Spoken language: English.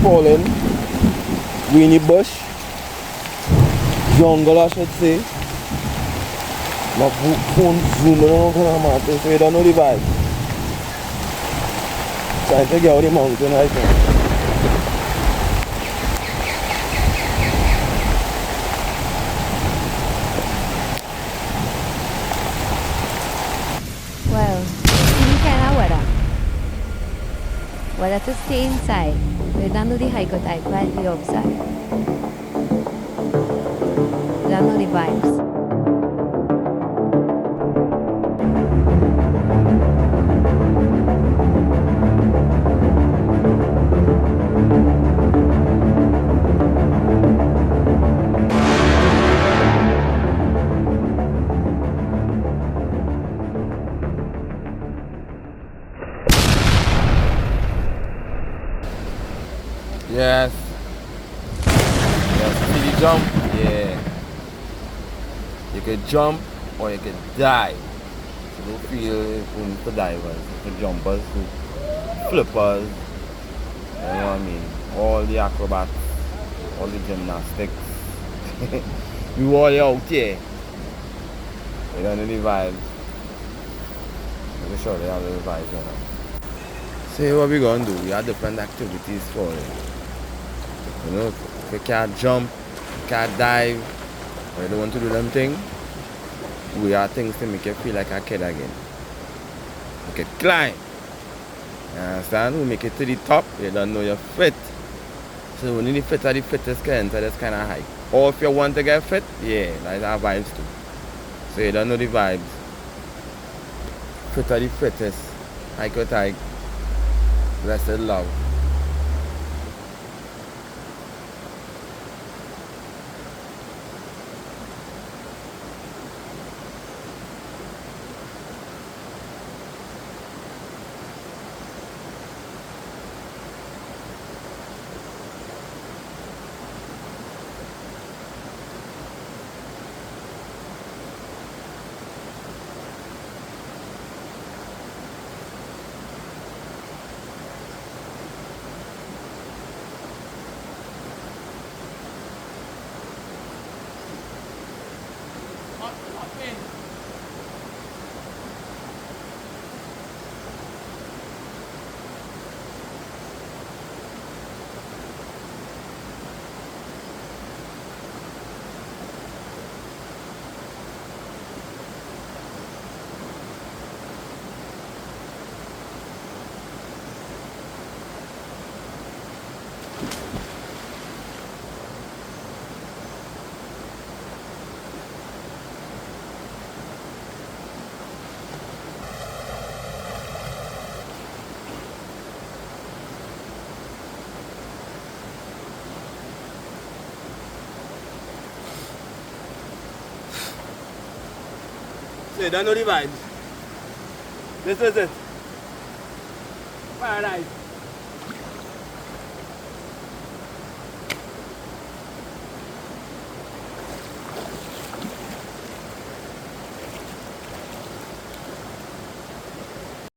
falling, greeny bush, jungle I should say. My phone zooming around on the mountain, so you don't know the vibe. Trying to get out the mountain right now. Well, any kind of weather. Weather to stay inside. We don't do the hike out type while we outside. We don't know the vibes. Yes. Yes, see the jump? Yeah. You can jump or you can dive. So don't feel for divers, for jumpers, for flippers. You know what I mean? All the acrobats, all the gymnastics. We all out here. You don't know the vibes. I'm sure they have the vibes, you know. So what we gonna do? We have different activities for it. You know, if you can't jump, you can't dive, or you don't want to do them things, we have things to make you feel like a kid again. You can climb. You understand? We make it to the top, you don't know you're fit. So when the fit are the fittest can enter this kind of hike. Or if you want to get fit, yeah, that's our vibes too. So you don't know the vibes. Fit are the fittest. Hike or hike. Blessed love. So you don't know the vibes. This is it. Paradise.